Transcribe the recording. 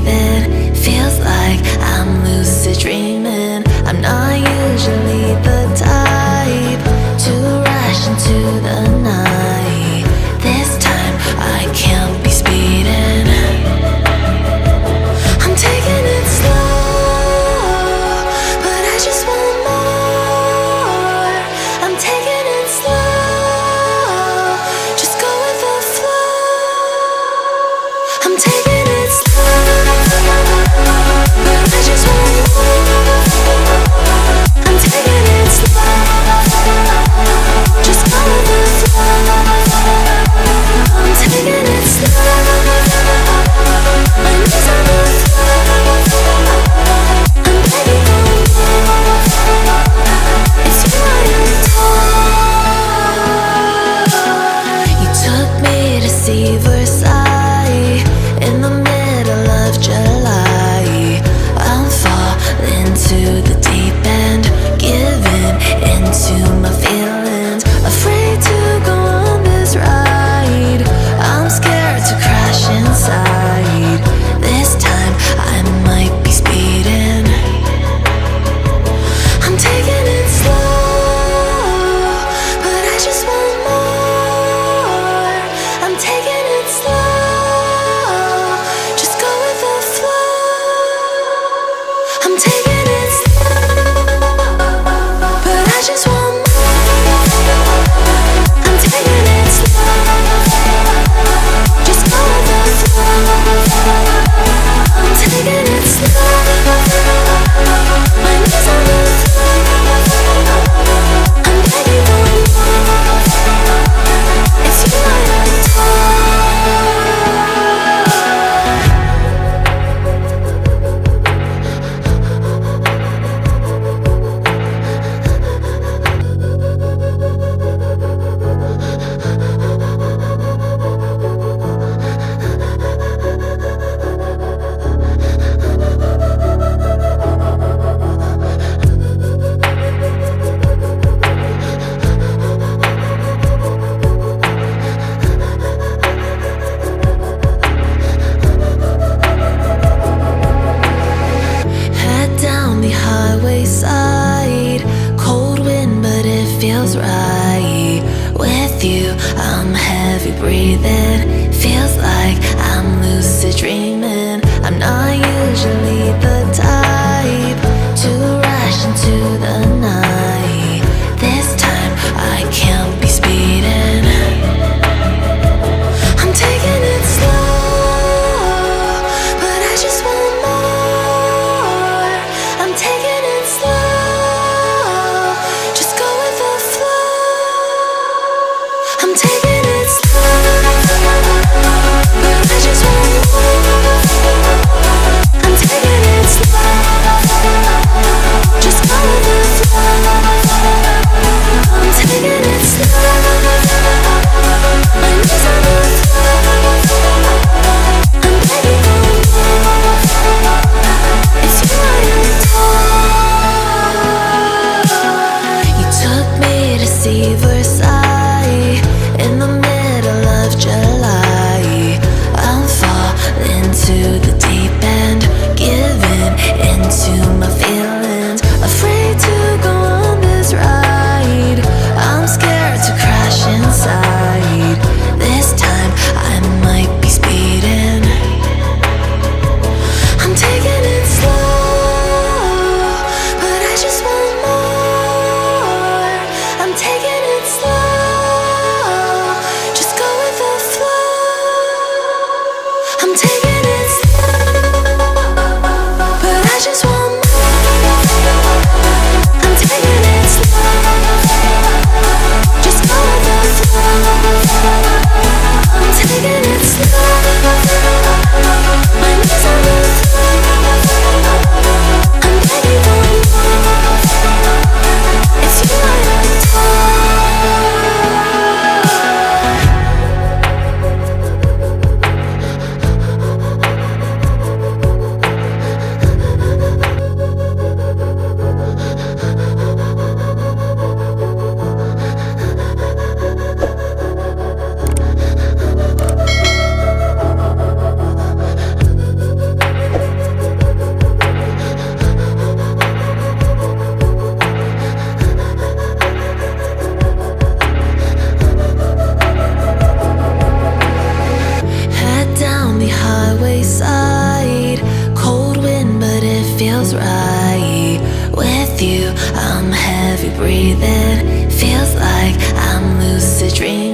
breathing. Feels like I'm lucid dreaming. I'm not usually the type to rush into the night. This time I can't be speeding. I'm taking it slow, but I just want more. I'm taking it slow, just go with the flow. I'm taking it slow, but I just want more. I'm taking it slow, just go with the flow. I'm taking it slow, my knees on the floor. I'm begging for more. It's you I adore. You took me to see Versailles in the middle of July. I'm falling to the deep end, giving into my feelings, afraid to go on this ride. I'm scared to crash inside. This time I might be speeding. I'm taking it slow, but I just want more. I'm taking it slow, just go with the flow. I'm taking it slow, but I just want more. I'm taking it slow, just go with the flow. I'm taking it slow, my knees on the floor. I'm begging for more. It's you I adore. Head down the highway side, cold wind but it feels right. With you I'm heavy breathing. Feels like I'm lucid dreaming. I'm not usually the type to rush into the night. This time I can't be speeding. I'm taking it slow, but I just want more. I'm taking it slow, just go with the flow. I'm taking it slow, but I with you, I'm heavy breathing. Feels like I'm lucid dreaming.